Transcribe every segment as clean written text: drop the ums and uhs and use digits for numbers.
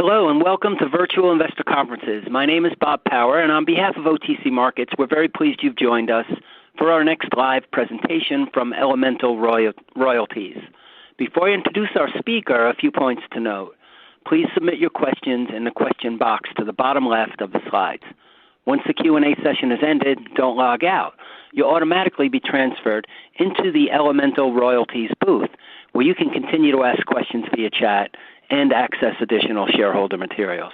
Hello and welcome to Virtual Investor Conferences. My name is Bob Power, and on behalf of OTC Markets, we're very pleased you've joined us for our next live presentation from Elemental Royalties. Before I introduce our speaker, a few points to note. Please submit your questions in the question box to the bottom left of the slides. Once the Q&A session is ended, don't log out. You'll automatically be transferred into the Elemental Royalties booth, where you can continue to ask questions via chat and access additional shareholder materials.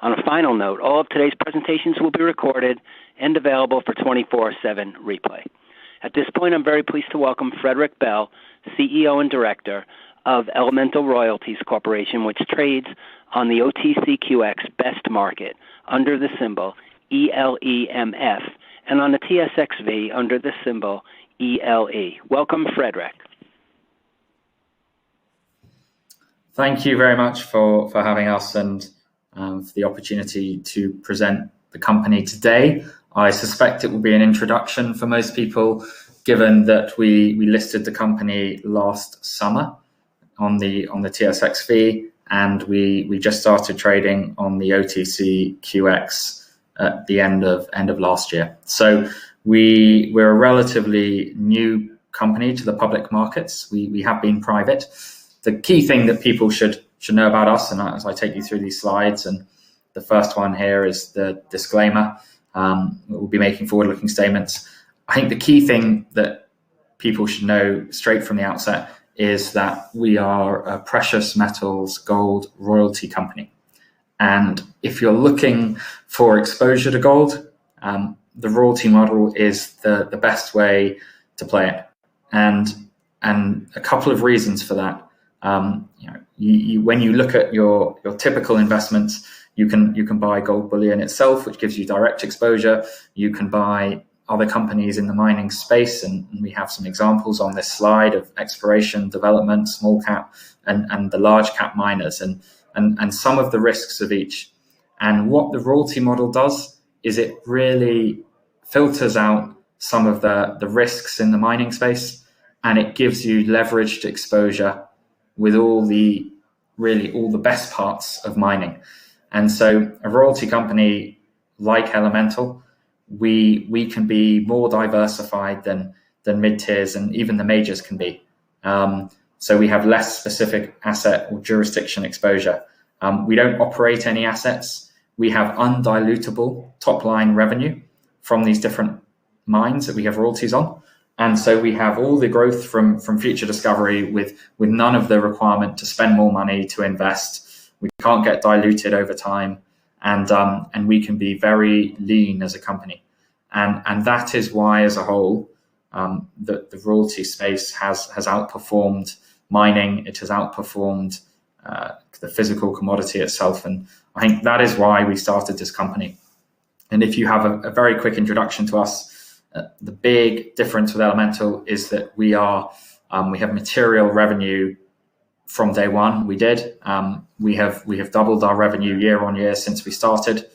On a final note, all of today's presentations will be recorded and available for 24/7 replay. At this point, I'm very pleased to welcome Frederick Bell, CEO and Director of Elemental Royalties Corporation, which trades on the OTCQX Best Market under the symbol ELEMF and on the TSXV under the symbol ELE. Welcome, Frederick. Thank you very much for having us and for the opportunity to present the company today. I suspect it will be an introduction for most people, given that we listed the company last summer on the TSXV, and we just started trading on the OTCQX at the end of last year. So we're a relatively new company to the public markets. We have been private. The key thing that people should know about us, and as I take you through these slides, and the first one here is the disclaimer. We'll be making forward-looking statements. I think the key thing that people should know straight from the outset is that we are a precious metals gold royalty company. And if you're looking for exposure to gold, the royalty model is the best way to play it. And a couple of reasons for that. When you look at your typical investments, you can buy gold bullion itself, which gives you direct exposure. You can buy other companies in the mining space, and we have some examples on this slide of exploration, development, small cap, and the large cap miners, and some of the risks of each. And what the royalty model does is it really filters out some of the risks in the mining space, and it gives you leveraged exposure with all the best parts of mining. And so a royalty company like Elemental, we can be more diversified than mid-tiers and even the majors can be. So we have less specific asset or jurisdiction exposure. We don't operate any assets. We have undilutable top-line revenue from these different mines that we have royalties on. And so we have all the growth from future discovery with none of the requirement to spend more money to invest. We can't get diluted over time, and we can be very lean as a company. And that is why, as a whole, the royalty space has outperformed mining. It has outperformed the physical commodity itself. And I think that is why we started this company. And if you have a very quick introduction to us, the big difference with Elemental is that we have material revenue from day one. We have doubled our revenue year on year since we started.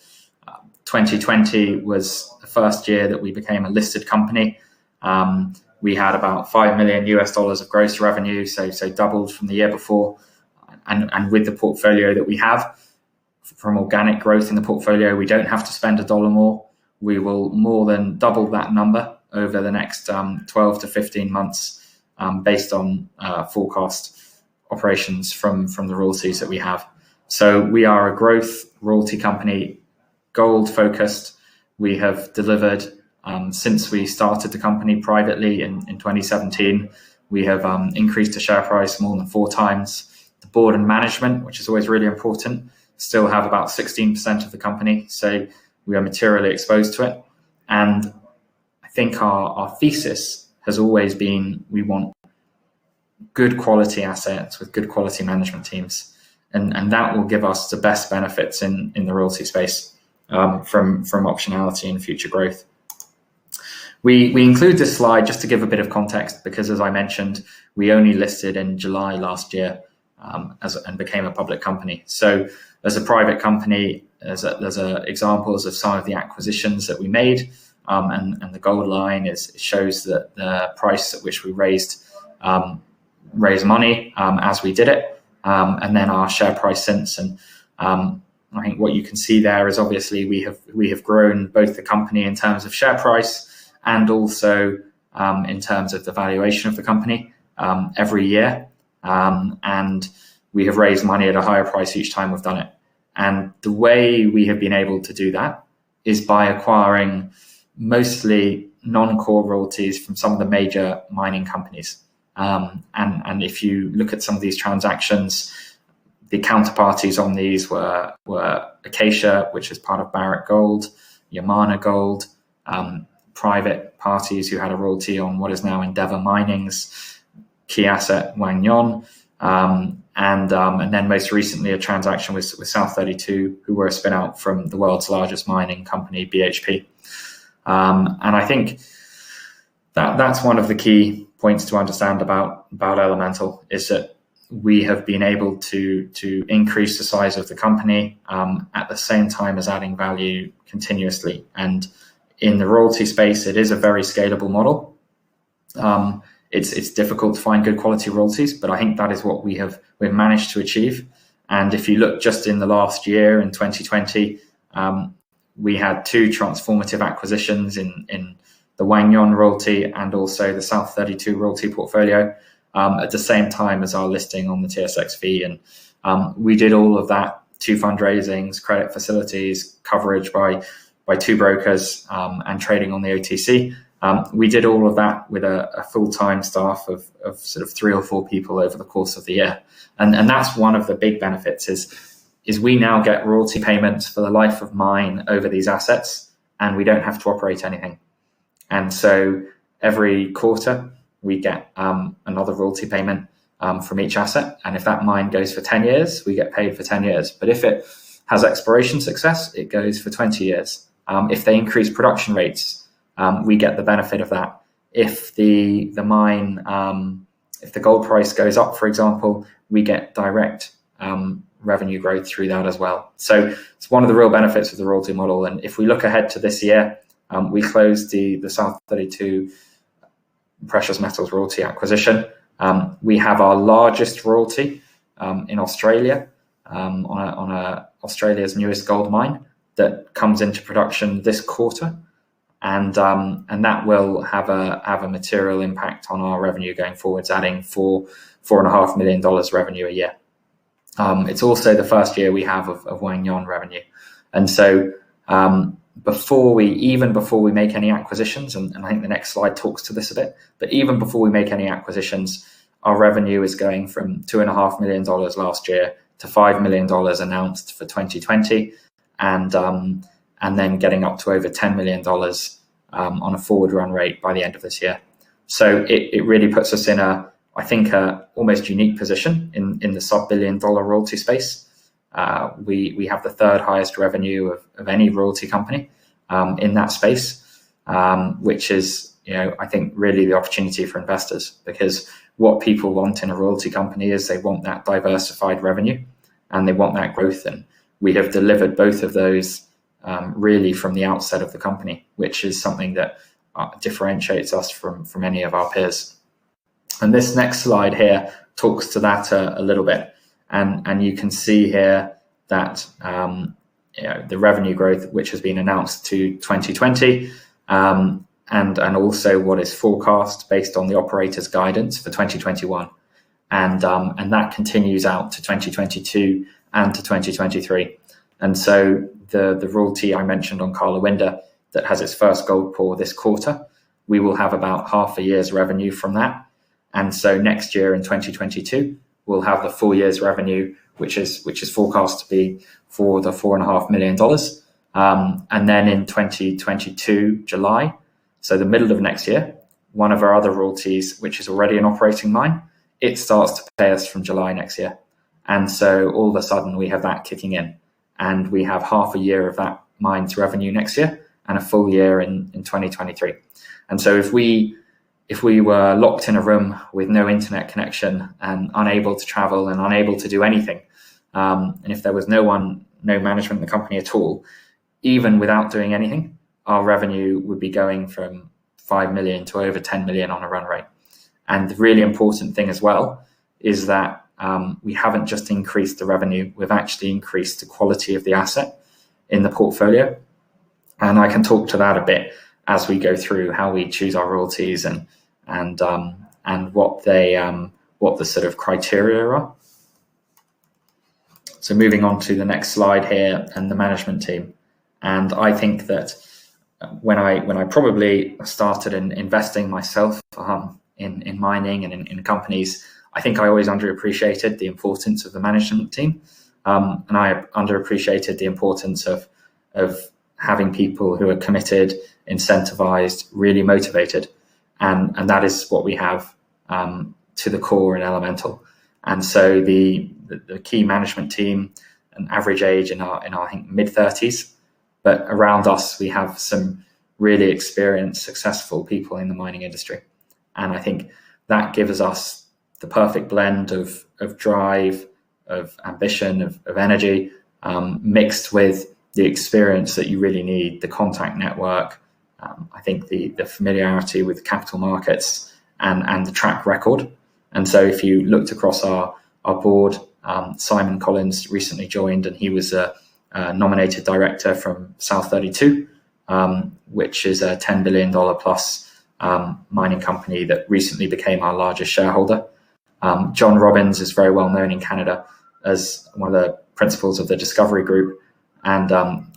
2020 was the first year that we became a listed company. We had about $5 million of gross revenue, so doubled from the year before. And with the portfolio that we have, from organic growth in the portfolio, we don't have to spend $1 more. We will more than double that number over the next 12 to 15 months based on forecast operations from the royalties that we have. So we are a growth royalty company, gold focused. We have delivered since we started the company privately in 2017. We have increased the share price more than 4 times. The board and management, which is always really important, still have about 16% of the company. So we are materially exposed to it. And I think our thesis has always been we want good quality assets with good quality management teams. And that will give us the best benefits in the royalty space from optionality and future growth. We include this slide just to give a bit of context because, as I mentioned, we only listed in July last year and became a public company. So as a private company, there's examples of some of the acquisitions that we made, and the gold line shows that the price at which we raised money as we did it, and then our share price since. And I think what you can see there is obviously we have grown both the company in terms of share price and also in terms of the valuation of the company every year, and we have raised money at a higher price each time we've done it. And the way we have been able to do that is by acquiring mostly non-core royalties from some of the major mining companies. And if you look at some of these transactions, the counterparties on these were Acacia, which is part of Barrick Gold, Yamana Gold, private parties who had a royalty on what is now Endeavour Mining's key asset, Wang Yon, and then most recently a transaction with South32, who were a spin out from the world's largest mining company, BHP. And I think that's one of the key points to understand about Elemental, is that we have been able to increase the size of the company at the same time as adding value continuously. And in the royalty space, it is a very scalable model. It's difficult to find good quality royalties, but I think that is what we've managed to achieve. And if you look just in the last year, in 2020, we had two transformative acquisitions in the Wang Yon royalty and also the South32 royalty portfolio at the same time as our listing on the TSXV. And we did all of that, two fundraisings, credit facilities, coverage by two brokers, and trading on the OTC. We did all of that with a full-time staff of sort of 3 or 4 people over the course of the year. And that's one of the big benefits is we now get royalty payments for the life of mine over these assets, and we don't have to operate anything. And so every quarter we get another royalty payment from each asset. And if that mine goes for 10 years, we get paid for 10 years. But if it has exploration success, it goes for 20 years. If they increase production rates, we get the benefit of that. If the mine, if the gold price goes up, for example, we get direct revenue growth through that as well. So it's one of the real benefits of the royalty model. And if we look ahead to this year, we closed the South32 precious metals royalty acquisition. We have our largest royalty in Australia on Australia's newest gold mine that comes into production this quarter. And that will have a material impact on our revenue going forwards, adding $4.5 million revenue a year. It's also the first year we have of Wang Yon revenue, and so before we make any acquisitions, and I think the next slide talks to this a bit, but even before we make any acquisitions, our revenue is going from $2.5 million last year to $5 million announced for 2020, and then getting up to over $10 million on a forward run rate by the end of this year. So it really puts us in a almost unique position in the sub-billion dollar royalty space. We have the third highest revenue of any royalty company in that space, which is, I think really the opportunity for investors, because what people want in a royalty company is they want that diversified revenue and they want that growth. And we have delivered both of those really from the outset of the company, which is something that differentiates us from any of our peers. And this next slide here talks to that a little bit. And you can see here that the revenue growth, which has been announced to 2020, and also what is forecast based on the operator's guidance for 2021. And that continues out to 2022 and to 2023. And so the royalty I mentioned on Karlawinda that has its first gold pour this quarter, we will have about half a year's revenue from that. And so next year in 2022, we'll have the full year's revenue, which is forecast to be for the $4.5 million. And then in 2022, July, so the middle of next year, one of our other royalties, which is already an operating mine, it starts to pay us from July next year. And so all of a sudden we have that kicking in, and we have half a year of that mine's revenue next year and a full year in 2023. And so if we were locked in a room with no internet connection and unable to travel and unable to do anything, and if there was no management in the company at all, even without doing anything, our revenue would be going from 5 million to over 10 million on a run rate. And the really important thing as well is that we haven't just increased the revenue, we've actually increased the quality of the asset in the portfolio. And I can talk to that a bit as we go through how we choose our royalties and what the sort of criteria are. So moving on to the next slide here, and the management team. And I think that when I probably started in investing myself in mining and in companies, I think I always underappreciated the importance of the management team, and I underappreciated the importance of having people who are committed, incentivized, really motivated, and that is what we have to the core in Elemental. And so the key management team, an average age in our I think mid-30s, but around us we have some really experienced, successful people in the mining industry, and I think that gives us the perfect blend of drive, of ambition, of energy, mixed with the experience that you really need, the contact network, I think the familiarity with capital markets and the track record. And so if you looked across our board, Simon Collins recently joined, and he was a nominated director from South 32, which is a $10 billion plus mining company that recently became our largest shareholder. John Robbins is very well known in Canada as one of the principals of the Discovery Group, and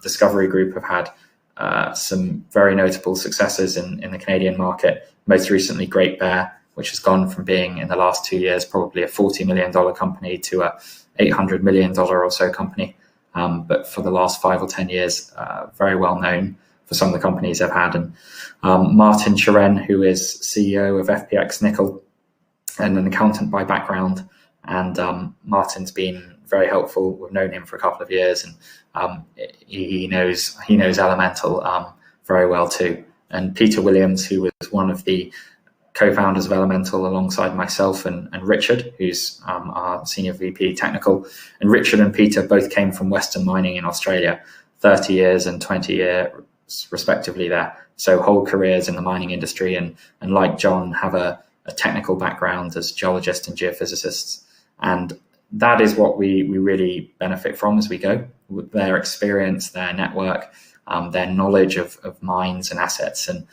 Discovery Group have had some very notable successes in the Canadian market. Most recently, Great Bear, which has gone from being in the last 2 years probably a $40 million company to a $800 million or so company. But for the last 5 or 10 years, very well known for some of the companies they've had. And Martin Cheren, who is CEO of FPX Nickel and an accountant by background. And Martin's been very helpful. We've known him for a couple of years, and he knows Elemental very well too. And Peter Williams, who was one of the co-founders of Elemental alongside myself and Richard, who's our senior VP technical. And Richard and Peter both came from Western Mining in Australia, 30 years and 20 years respectively there. So whole careers in the mining industry, and like John, have a technical background as geologists and geophysicists. And that is what we really benefit from as we go, with their experience, their network, their knowledge of mines and assets. And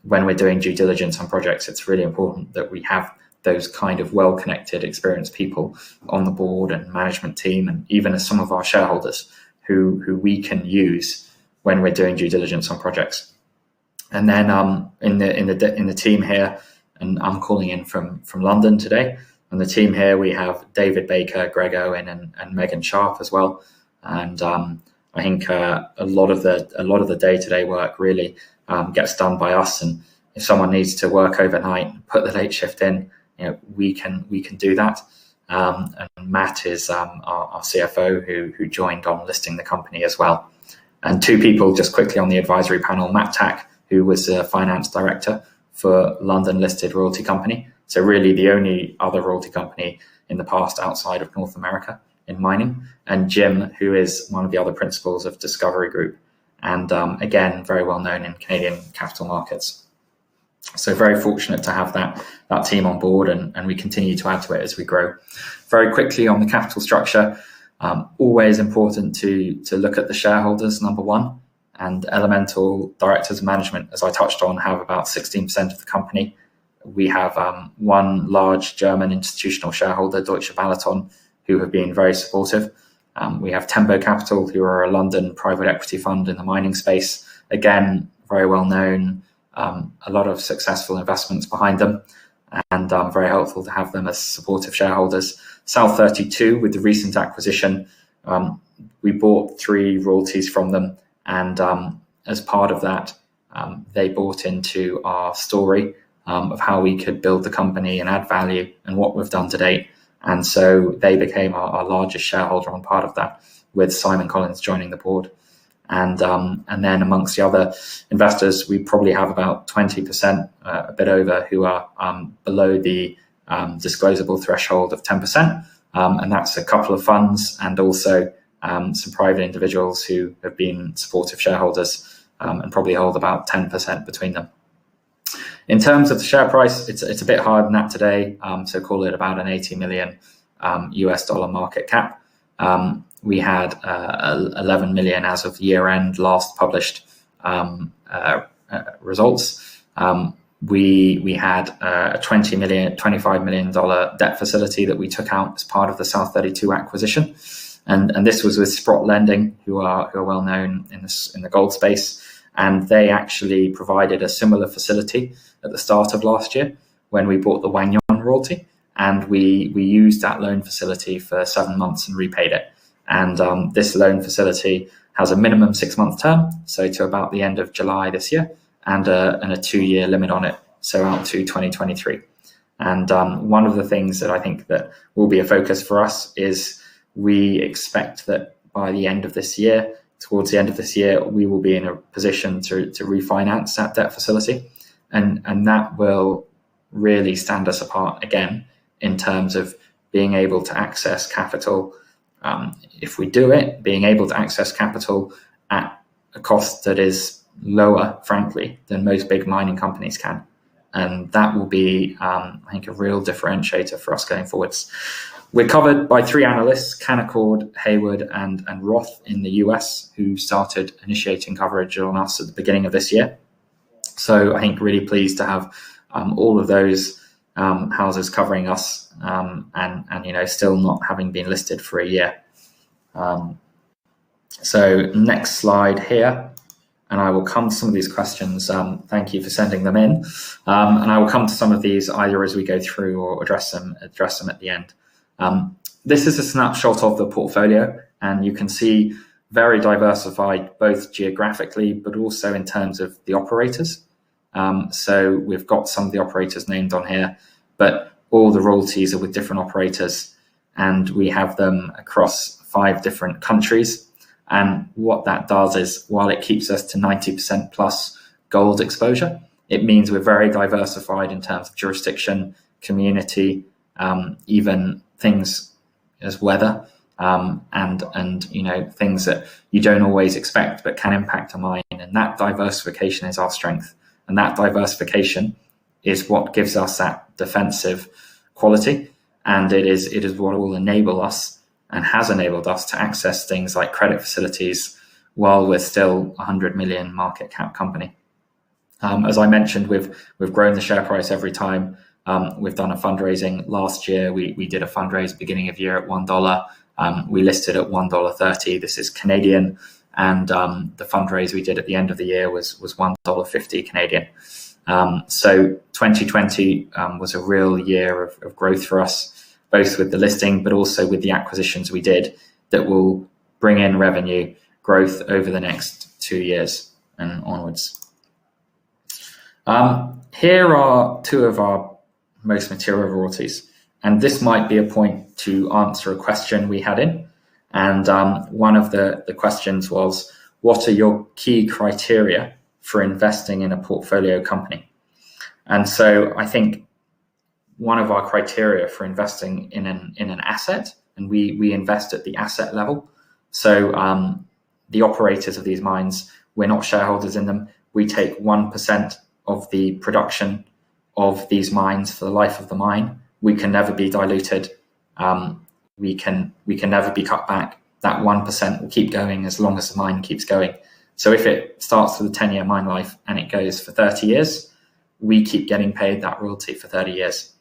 when we're doing due diligence on projects, it's really important that we have those kind of well-connected, experienced people on the board and management team, and even as some of our shareholders who we can use when we're doing due diligence on projects. And then in the team here, and I'm calling in from London today. On the team here, we have David Baker, Greg Owen, and Megan Sharp as well. And I think a lot of the day-to-day work really gets done by us. And if someone needs to work overnight, put the late shift in, we can do that. And Matt is our CFO who joined on listing the company as well. And 2 people just quickly on the advisory panel: Matt Tack, who was a finance director for London listed royalty company. So really the only other royalty company in the past outside of North America in mining. And Jim, who is one of the other principals of Discovery Group. And again, very well known in Canadian capital markets. So very fortunate to have that team on board, and we continue to add to it as we grow. Very quickly on the capital structure, always important to look at the shareholders, number one. And Elemental directors and management, as I touched on, have about 16% of the company. We have one large German institutional shareholder, Deutsche Balaton, who have been very supportive. We have Tembo Capital, who are a London private equity fund in the mining space. Again, very well known, a lot of successful investments behind them, and very helpful to have them as supportive shareholders. South 32, with the recent acquisition, we bought 3 royalties from them, and as part of that, they bought into our story of how we could build the company and add value and what we've done to date. And so they became our largest shareholder on part of that, with Simon Collins joining the board. And then amongst the other investors, we probably have about 20%, a bit over, who are below the disclosable threshold of 10%. And that's a couple of funds and also some private individuals who have been supportive shareholders and probably hold about 10% between them. In terms of the share price, it's a bit higher than that today, so call it about an 80 million US dollar market cap. We had 11 million as of year end last published results. We had a $25 million debt facility that we took out as part of the South 32 acquisition. And this was with Sprott Lending, who are well known in the gold space. And they actually provided a similar facility at the start of last year when we bought the Wang Yon royalty. And we used that loan facility for 7 months and repaid it. And this loan facility has a minimum 6-month term, so to about the end of July this year, and a 2-year limit on it, so out to 2023. And one of the things that I think that will be a focus for us is we expect that by the end of this year, towards the end of this year, we will be in a position to refinance that debt facility. And that will really stand us apart again in terms of being able to access capital. If we do it, being able to access capital at a cost that is lower, frankly, than most big mining companies can. And that will be, I think, a real differentiator for us going forwards. We're covered by 3 analysts, Canaccord, Hayward, and Roth in the US, who started initiating coverage on us at the beginning of this year. So I think really pleased to have all of those houses covering us, and still not having been listed for a year. So next slide here, and I will come to some of these questions. Thank you for sending them in, and I will come to some of these either as we go through or address them at the end. This is a snapshot of the portfolio, and you can see very diversified both geographically but also in terms of the operators. So we've got some of the operators named on here, but all the royalties are with different operators, and we have them across 5 different countries. And what that does is, while it keeps us to 90% plus gold exposure, it means we're very diversified in terms of jurisdiction, community, even things as weather, and things that you don't always expect but can impact a mine. And that diversification is our strength. And that diversification is what gives us that defensive quality. And it is what will enable us and has enabled us to access things like credit facilities while we're still a 100 million market cap company. As I mentioned, we've grown the share price every time. We've done a fundraising last year. We did a fundraise beginning of year at $1. We listed at $1.30. This is Canadian. And the fundraise we did at the end of the year was $1.50 Canadian. So 2020 was a real year of growth for us, both with the listing, but also with the acquisitions we did that will bring in revenue growth over the next 2 years and onwards. Here are 2 of our most material royalties. And this might be a point to answer a question we had in. And one of the questions was, what are your key criteria for investing in a portfolio company? And so I think one of our criteria for investing in an asset, and we invest at the asset level. So the operators of these mines, we're not shareholders in them. We take 1% of the production of these mines for the life of the mine. We can never be diluted. We can never be cut back. That 1% will keep going as long as the mine keeps going. So if it starts with a 10-year mine life and it goes for 30 years, we keep getting paid that royalty for 30 years.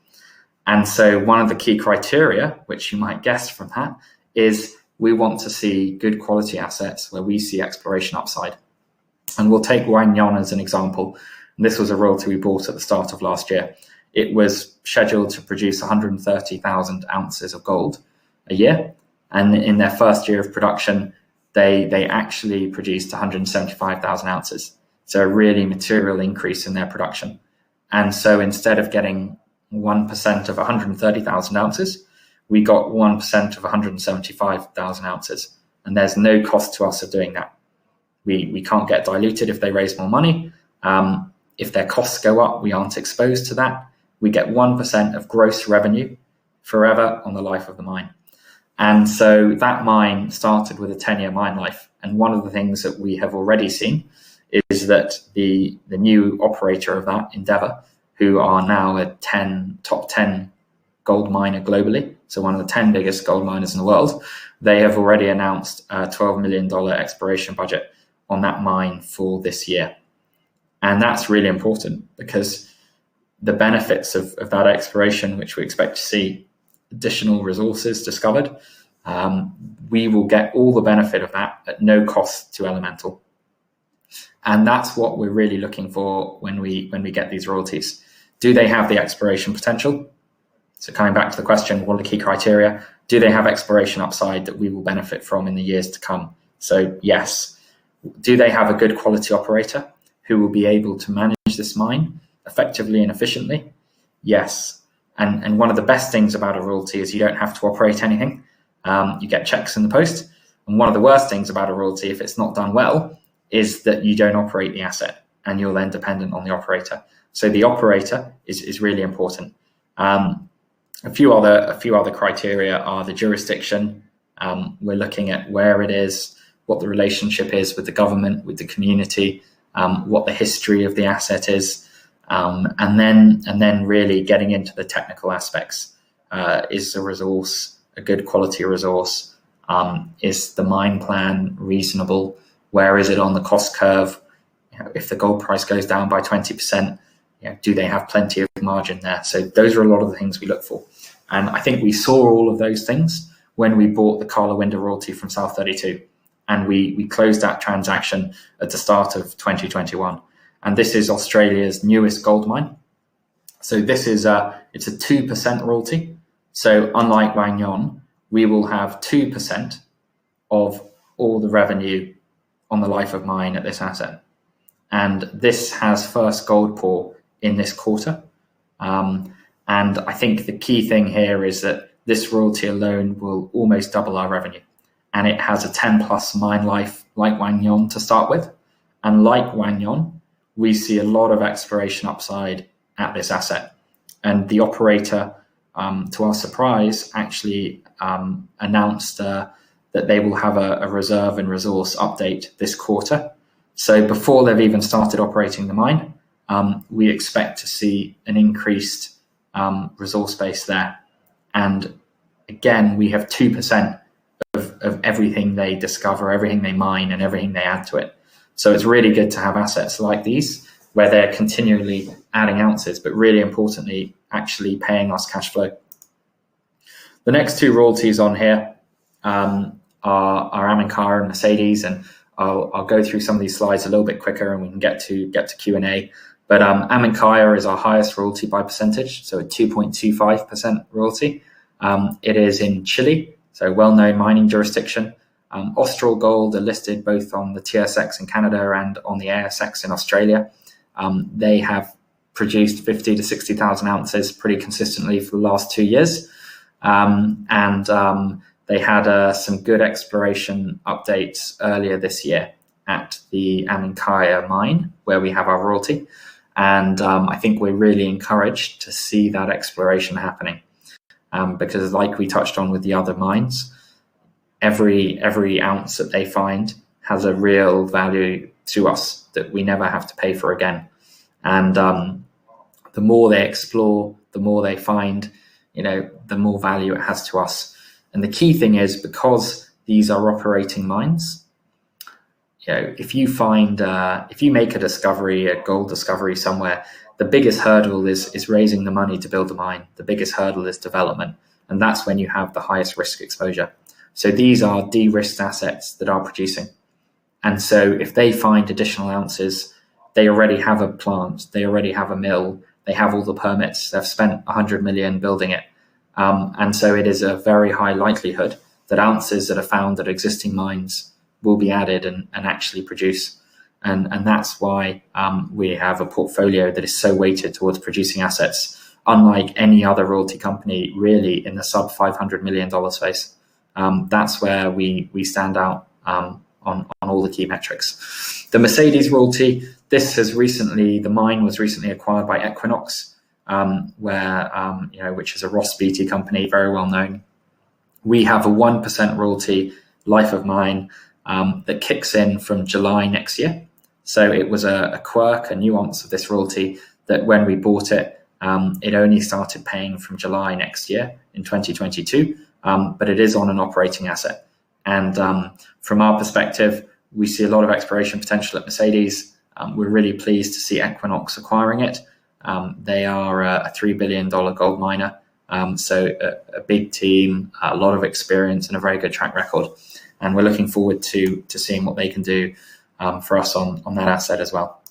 And so one of the key criteria, which you might guess from that, is we want to see good quality assets where we see exploration upside. And we'll take Wang Yon as an example. And this was a royalty we bought at the start of last year. It was scheduled to produce 130,000 ounces of gold a year. And in their first year of production, they actually produced 175,000 ounces. So a really material increase in their production. And so instead of getting 1% of 130,000 ounces, we got 1% of 175,000 ounces. And there's no cost to us of doing that. We can't get diluted if they raise more money. If their costs go up, we aren't exposed to that. We get 1% of gross revenue forever on the life of the mine. And so that mine started with a 10-year mine life. And one of the things that we have already seen is that the new operator of that, Endeavour, who are now a top 10 gold miner globally, so one of the 10 biggest gold miners in the world, they have already announced a $12 million exploration budget on that mine for this year. And that's really important because the benefits of that exploration, which we expect to see additional resources discovered, we will get all the benefit of that at no cost to Elemental. And that's what we're really looking for when we get these royalties. Do they have the exploration potential? So coming back to the question, what are the key criteria? Do they have exploration upside that we will benefit from in the years to come? So yes. Do they have a good quality operator who will be able to manage this mine effectively and efficiently? Yes. And one of the best things about a royalty is you don't have to operate anything. You get checks in the post. And one of the worst things about a royalty, if it's not done well, is that you don't operate the asset and you're then dependent on the operator. So the operator is really important. A few other criteria are the jurisdiction. We're looking at where it is, what the relationship is with the government, with the community, what the history of the asset is, and then really getting into the technical aspects. Is the resource a good quality resource? Is the mine plan reasonable? Where is it on the cost curve? If the gold price goes down by 20%, do they have plenty of margin there? So those are a lot of the things we look for. And I think we saw all of those things when we bought the Karlawinda royalty from South 32. And we closed that transaction at the start of 2021. And this is Australia's newest gold mine. So this is it's a 2% royalty. So unlike Wahgnion, we will have 2% of all the revenue on the life of mine at this asset. And this has first gold pour in this quarter. And I think the key thing here is that this royalty alone will almost double our revenue. And it has a 10 plus mine life like Wahgnion to start with. And like Wahgnion, we see a lot of exploration upside at this asset. And the operator, to our surprise, actually announced that they will have a reserve and resource update this quarter. So before they've even started operating the mine, we expect to see an increased resource base there. And again, we have 2% of everything they discover, everything they mine, and everything they add to it. So it's really good to have assets like these where they're continually adding ounces, but really importantly, actually paying us cash flow. The next two royalties on here are Aminkaya and Mercedes, and I'll go through some of these slides a little bit quicker and we can get to Q&A. But Aminkaya is our highest royalty by percentage, so a 2.25% royalty. It is in Chile, so well-known mining jurisdiction. Austral Gold are listed both on the TSX in Canada and on the ASX in Australia. They have produced 50 to 60,000 ounces pretty consistently for the last 2 years. They had some good exploration updates earlier this year at the Aminkaya mine, where we have our royalty. And I think we're really encouraged to see that exploration happening. Because like we touched on with the other mines, every ounce that they find has a real value to us that we never have to pay for again. And the more they explore, the more they find, the more value it has to us. And the key thing is, because these are operating mines, if you make a discovery, a gold discovery somewhere, the biggest hurdle is raising the money to build the mine. The biggest hurdle is development. And that's when you have the highest risk exposure. So these are de-risked assets that are producing. And so if they find additional ounces, they already have a plant, they already have a mill, they have all the permits, they've spent 100 million building it. And so it is a very high likelihood that ounces that are found at existing mines will be added and actually produce. And that's why we have a portfolio that is so weighted towards producing assets, unlike any other royalty company really in the sub $500 million space. That's where we stand out on all the key metrics. The Mercedes royalty, the mine was recently acquired by Equinox, which is a Ross Beatty company, very well known. We have a 1% royalty life of mine that kicks in from July next year. So it was a quirk, a nuance of this royalty that when we bought it, It only started paying from July next year in 2022, but it is on an operating asset. And from our perspective, we see a lot of exploration potential at Mercedes. We're really pleased to see Equinox acquiring it. They are a $3 billion gold miner, so a big team, a lot of experience, and a very good track record. And we're looking forward to seeing what they can do for us on that asset as well.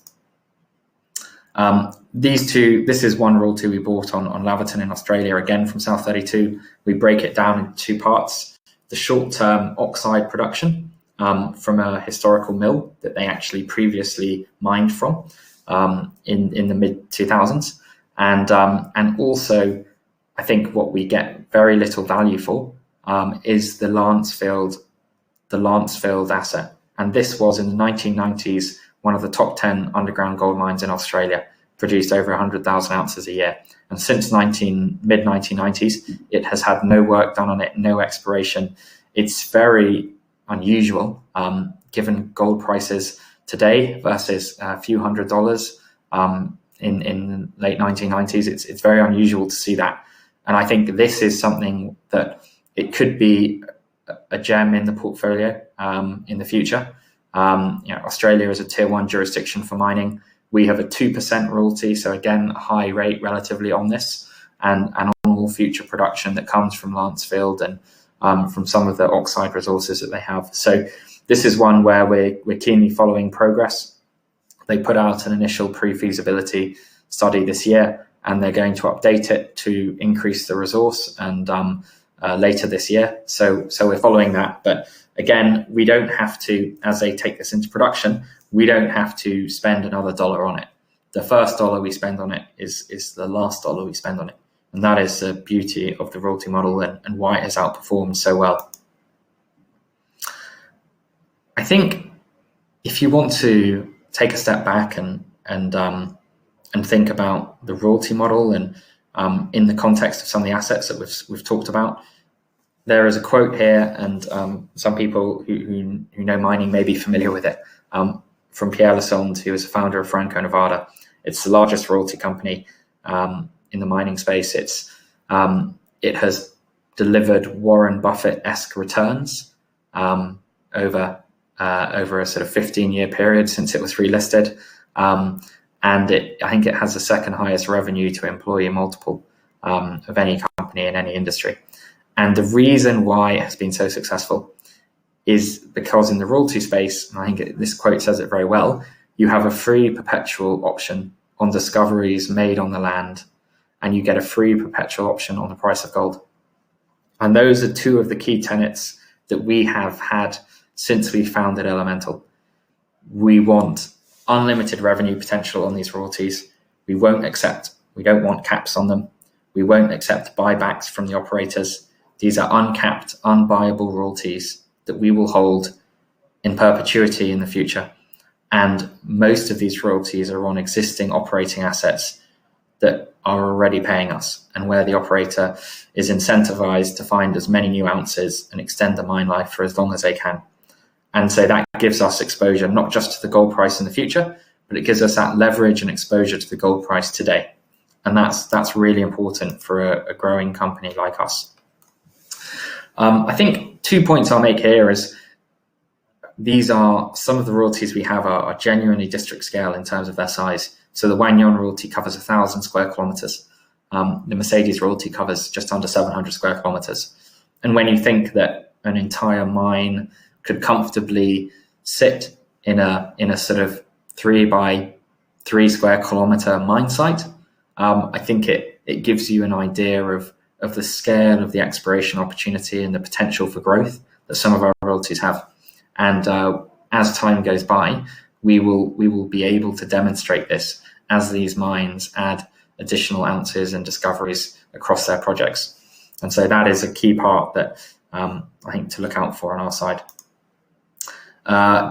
This is one royalty we bought on Laverton in Australia, again from South 32. We break it down into two parts. The short-term oxide production from a historical mill that they actually previously mined from in the mid-2000s. And also, I think what we get very little value for is the Lancefield asset. And this was in the 1990s, one of the top 10 underground gold mines in Australia, produced over 100,000 ounces a year. And since mid-1990s, it has had no work done on it, no exploration. It's very unusual, given gold prices today versus a few $100s in the late 1990s. It's very unusual to see that. And I think this is something that it could be a gem in the portfolio in the future. Australia is a tier 1 jurisdiction for mining. We have a 2% royalty, so again, a high rate relatively on this, and on all future production that comes from Lancefield and from some of the oxide resources that they have. So this is one where we're keenly following progress. They put out an initial pre-feasibility study this year, and they're going to update it to increase the resource and later this year. So we're following that. But again, we don't have to, as they take this into production, we don't have to spend another dollar on it. The first dollar we spend on it is the last dollar we spend on it. And that is the beauty of the royalty model and why it has outperformed so well. I think if you want to take a step back and think about the royalty model and in the context of some of the assets that we've talked about, there is a quote here, and some people who know mining may be familiar with it, from Pierre Lassonde, who is a founder of Franco-Nevada. It's the largest royalty company in the mining space. It has delivered Warren Buffett-esque returns over a sort of 15-year period since it was relisted. And I think it has the second highest revenue to employee multiple of any company in any industry. And the reason why it has been so successful is because in the royalty space, and I think this quote says it very well, you have a free perpetual option on discoveries made on the land, and you get a free perpetual option on the price of gold. And those are two of the key tenets that we have had since we founded Elemental. We want unlimited revenue potential on these royalties. We don't want caps on them. We won't accept buybacks from the operators. These are uncapped, unbuyable royalties that we will hold in perpetuity in the future. And most of these royalties are on existing operating assets that are already paying us, and where the operator is incentivized to find as many new ounces and extend the mine life for as long as they can. And so that gives us exposure not just to the gold price in the future, but it gives us that leverage and exposure to the gold price today. And that's really important for a growing company like us. I think 2 points I'll make here is these are some of the royalties we have are genuinely district scale in terms of their size. So the Wahgnion royalty covers 1,000 square kilometers. The Mercedes royalty covers just under 700 square kilometers. And when you think that an entire mine could comfortably sit in a sort of 3 by 3 square kilometer mine site, I think it gives you an idea of the scale of the exploration opportunity and the potential for growth that some of our royalties have. And as time goes by, we will be able to demonstrate this as these mines add additional ounces and discoveries across their projects. And so that is a key part that I think to look out for on our side.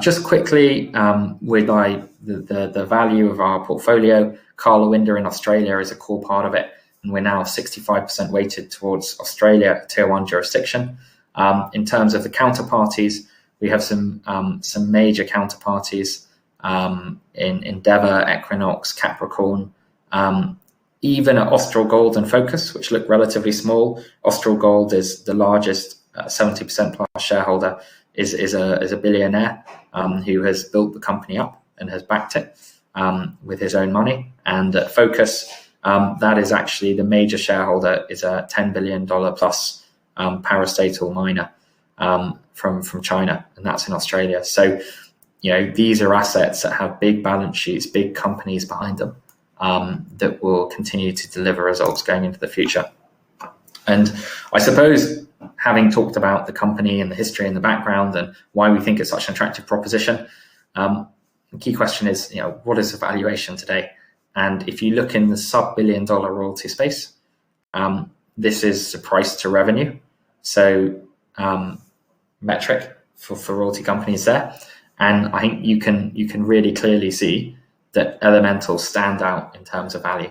Just quickly, with the value of our portfolio, Karlawinda in Australia is a core part of it, and we're now 65% weighted towards Australia, tier 1 jurisdiction. In terms of the counterparties, we have some major counterparties in Endeavour, Equinox, Capricorn, even at Austral Gold and Focus, which look relatively small, Austral Gold is the largest 70% plus shareholder, is a billionaire who has built the company up and has backed it with his own money. And at Focus, that is actually the major shareholder, is a $10 billion plus parastatal miner from China, and that's in Australia. So, these are assets that have big balance sheets, big companies behind them that will continue to deliver results going into the future. And I suppose, having talked about the company and the history and the background and why we think it's such an attractive proposition, the key question is, what is the valuation today? And if you look in the sub-billion dollar royalty space, this is the price to revenue. So metric for royalty companies there. And I think you can really clearly see that Elemental stand out in terms of value.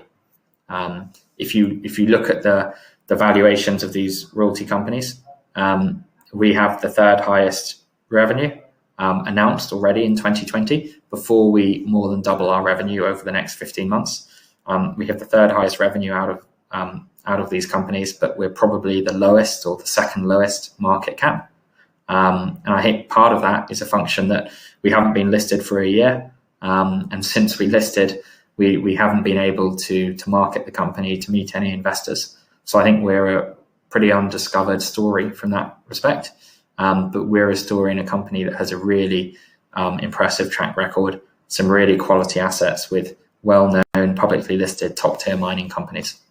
If you look at the valuations of these royalty companies, we have the third highest revenue announced already in 2020, before we more than double our revenue over the next 15 months. We have the third highest revenue out of these companies, but we're probably the lowest or the second lowest market cap. And I think part of that is a function that we haven't been listed for a year. And since we listed, we haven't been able to market the company, to meet any investors. So I think we're a pretty undiscovered story from that respect. But we're a story in a company that has a really impressive track record, some really quality assets with well-known, publicly listed top-tier mining companies.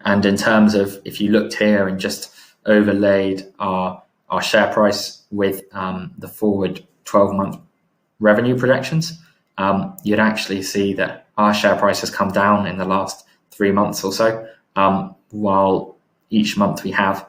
And in terms of, if you looked here and just overlaid our share price with the forward 12-month revenue projections, you'd actually see that our share price has come down in the last 3 months or so, while each month we have,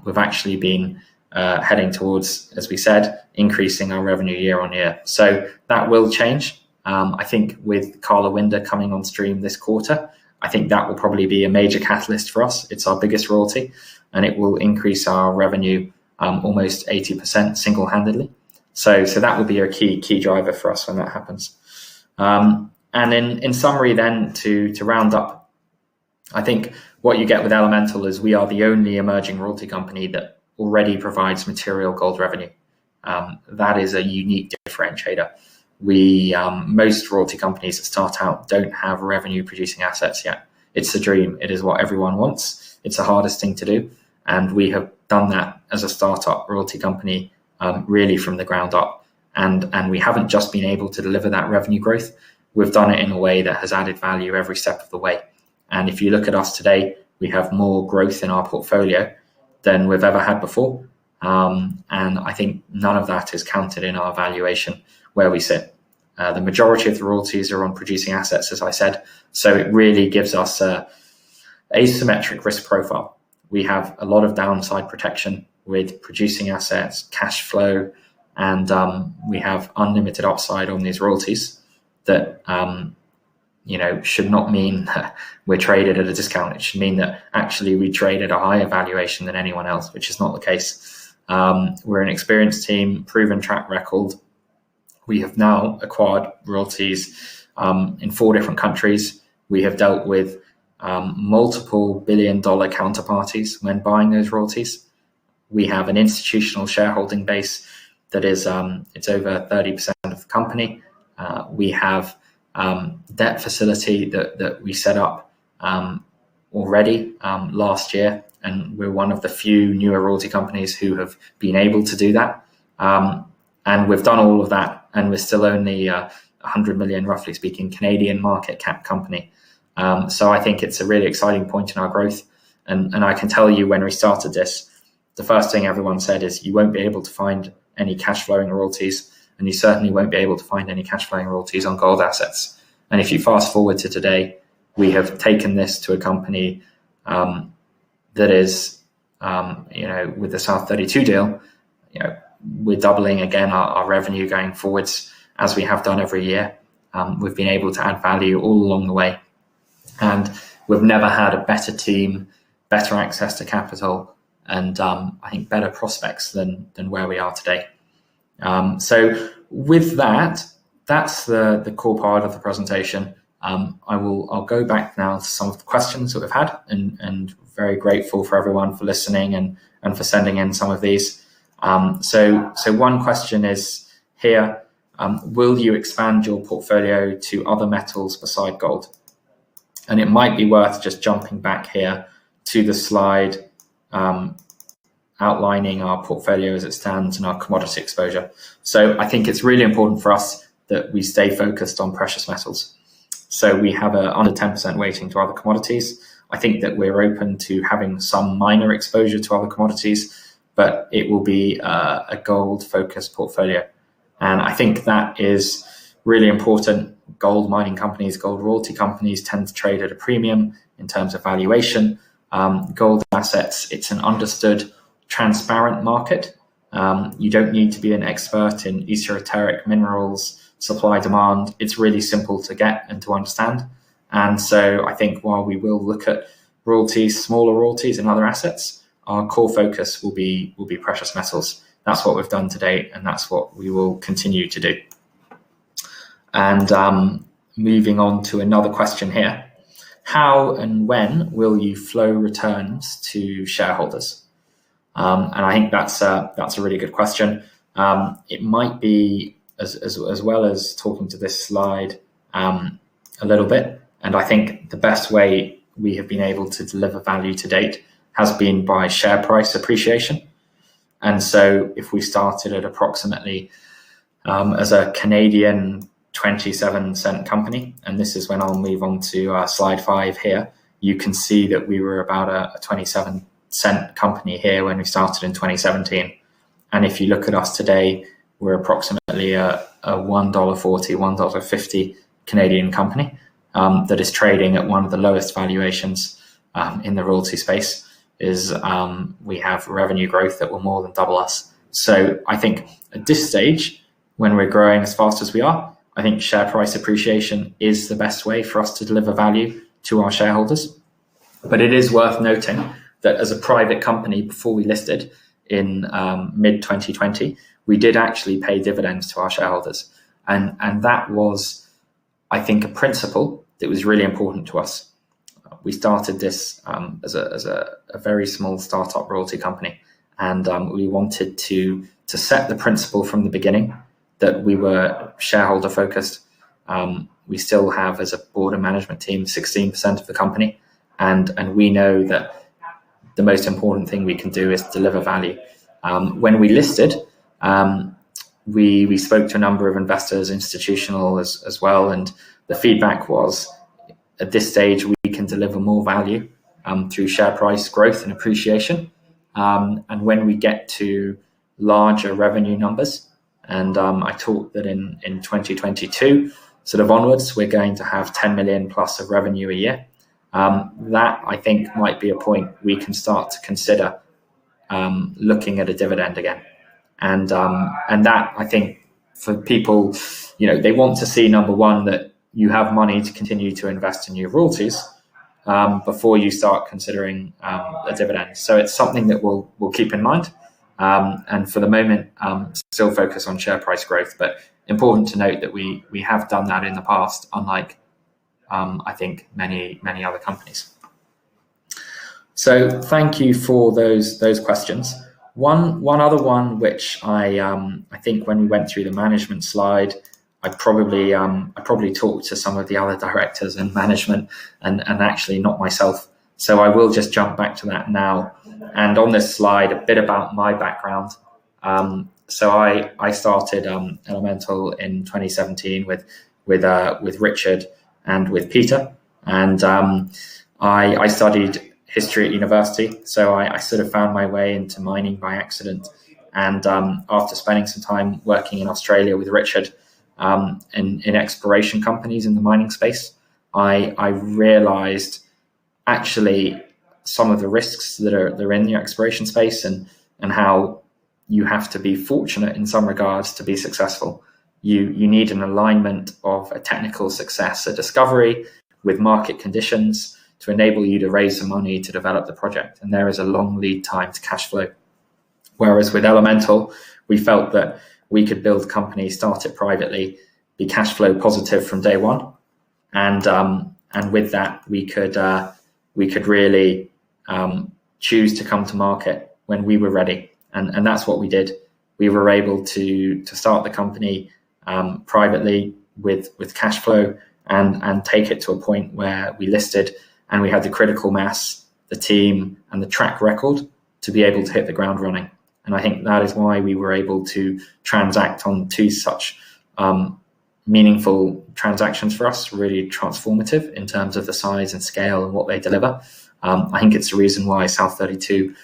we've actually been heading towards, as we said, increasing our revenue year on year. So that will change. I think with Carla Winder coming on stream this quarter, I think that will probably be a major catalyst for us. It's our biggest royalty, and it will increase our revenue almost 80% single-handedly. So that will be a key driver for us when that happens. And in summary then, to round up, I think what you get with Elemental is we are the only emerging royalty company that already provides material gold revenue. That is a unique differentiator. Most royalty companies that start out don't have revenue producing assets yet. It's a dream. It is what everyone wants. It's the hardest thing to do. And we have done that as a startup royalty company, really from the ground up. And we haven't just been able to deliver that revenue growth. We've done it in a way that has added value every step of the way. And if you look at us today, we have more growth in our portfolio than we've ever had before. And I think none of that is counted in our valuation where we sit. The majority of the royalties are on producing assets, as I said. So it really gives us a asymmetric risk profile. We have a lot of downside protection with producing assets, cash flow, and we have unlimited upside on these royalties that should not mean that we're traded at a discount. It should mean that actually we trade at a higher valuation than anyone else, which is not the case. We're an experienced team, proven track record. We have now acquired royalties in 4 different countries. We have dealt with multiple billion-dollar counterparties when buying those royalties. We have an institutional shareholding base that is it's over 30% of the company. We have debt facility that we set up already last year, and we're one of the few newer royalty companies who have been able to do that. And we've done all of that, and we're still only 100 million, roughly speaking, Canadian market cap company. So I think it's a really exciting point in our growth. And I can tell you, when we started this, the first thing everyone said is you won't be able to find any cash flowing royalties, and you certainly won't be able to find any cash flowing royalties on gold assets. And if you fast forward to today, we have taken this to a company that is, with the South 32 deal, we're doubling again our revenue going forwards, as we have done every year. We've been able to add value all along the way. And we've never had a better team, better access to capital, and I think better prospects than where we are today. So with that, that's the core part of the presentation. I'll go back now to some of the questions that we've had, and very grateful for everyone for listening and for sending in some of these. So one question is here, will you expand your portfolio to other metals beside gold? And it might be worth just jumping back here to the slide outlining our portfolio as it stands and our commodity exposure. So I think it's really important for us that we stay focused on precious metals. So we have a under 10% weighting to other commodities. I think that we're open to having some minor exposure to other commodities, but it will be a gold-focused portfolio. And I think that is really important. Gold mining companies, gold royalty companies tend to trade at a premium in terms of valuation. Gold assets, it's an understood, transparent market. You don't need to be an expert in esoteric minerals, supply, demand. It's really simple to get and to understand. And so I think while we will look at royalties, smaller royalties and other assets, our core focus will be precious metals. That's what we've done to date, and that's what we will continue to do. And moving on to another question here. How and when will you flow returns to shareholders? And I think that's a really good question. It might be, as well as talking to this slide a little bit, and I think the best way we have been able to deliver value to date has been by share price appreciation. And so if we started at approximately as a Canadian 27-cent company, and this is when I'll move on to slide 5 here, you can see that we were about a 27-cent company here when we started in 2017. And if you look at us today, we're approximately a $1.40, $1.50 Canadian company that is trading at one of the lowest valuations in the royalty space. We have revenue growth that will more than double us. So I think at this stage, when we're growing as fast as we are, I think share price appreciation is the best way for us to deliver value to our shareholders. But it is worth noting that as a private company, before we listed in mid-2020, we did actually pay dividends to our shareholders. And that was, I think, a principle that was really important to us. We started this as a very small startup royalty company, and we wanted to set the principle from the beginning that we were shareholder focused. We still have, as a board and management team, 16% of the company, and we know that the most important thing we can do is deliver value. When we listed, we spoke to a number of investors, institutional as well, and the feedback was, at this stage, we can deliver more value through share price growth and appreciation. And when we get to larger revenue numbers, and I talked that in 2022, sort of onwards, we're going to have 10 million plus of revenue a year. That, I think, might be a point we can start to consider looking at a dividend again. And that, I think, for people, they want to see, number one, that you have money to continue to invest in your royalties before you start considering a dividend. So it's something that we'll keep in mind. And for the moment, still focus on share price growth. But important to note that we have done that in the past, unlike, I think, many other companies. So thank you for those questions. One other one, which I think when we went through the management slide, I probably talked to some of the other directors and management, and actually not myself. So I will just jump back to that now. And on this slide, a bit about my background. So I started Elemental in 2017 with Richard and with Peter, and I studied history at university. So I sort of found my way into mining by accident. And after spending some time working in Australia with Richard, in exploration companies in the mining space, I realized actually some of the risks that are in the exploration space, and how you have to be fortunate in some regards to be successful. You need an alignment of a technical success, a discovery with market conditions to enable you to raise some money to develop the project. And there is a long lead time to cash flow. Whereas with Elemental, we felt that we could build a company, start it privately, be cash flow positive from day one, and with that we could really choose to come to market when we were ready, and that's what we did. We were able to start the company privately with cash flow and take it to a point where we listed, and we had the critical mass, the team, and the track record to be able to hit the ground running. And I think that is why we were able to transact on two such meaningful transactions for us, really transformative in terms of the size and scale and what they deliver. I think it's the reason why South 32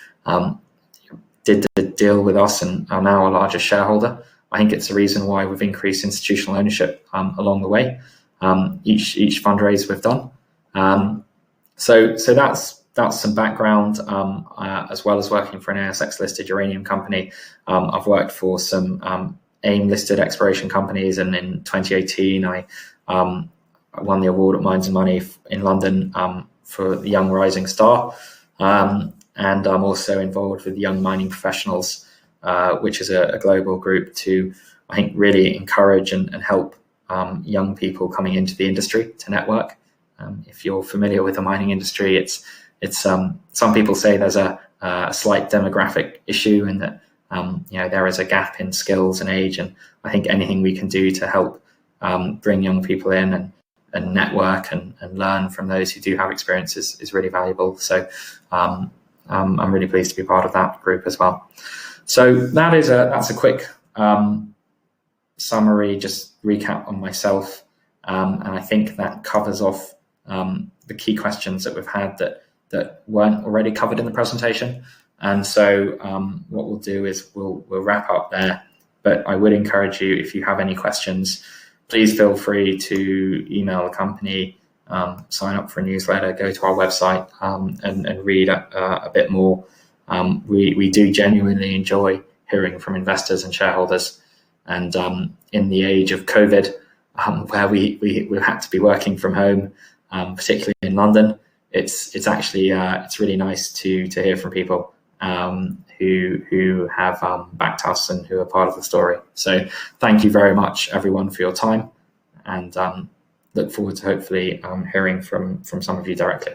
did the deal with us and are now our largest shareholder. I think it's the reason why we've increased institutional ownership along the way, each fundraise we've done. So that's some background, as well as working for an ASX listed uranium company. I've worked for some AIM listed exploration companies, and in 2018 I won the award at Mines and Money in London for the Young Rising Star, and I'm also involved with Young Mining Professionals, which is a global group to, I think, really encourage and help young people coming into the industry to network. If you're familiar with the mining industry, it's some people say there's a slight demographic issue, and that there is a gap in skills and age, and I think anything we can do to help bring young people in and network and learn from those who do have experiences is really valuable. So I'm really pleased to be part of that group as well. So that's a quick summary, just recap on myself, and I think that covers off the key questions that we've had that weren't already covered in the presentation. And so what we'll do is we'll wrap up there. But I would encourage you, if you have any questions, please feel free to email the company, sign up for a newsletter, go to our website and read a bit more. We do genuinely enjoy hearing from investors and shareholders. And in the age of COVID, where we've had to be working from home, particularly in London, it's actually it's really nice to hear from people who have backed us and who are part of the story. So thank you very much, everyone, for your time, and look forward to hopefully hearing from some of you directly.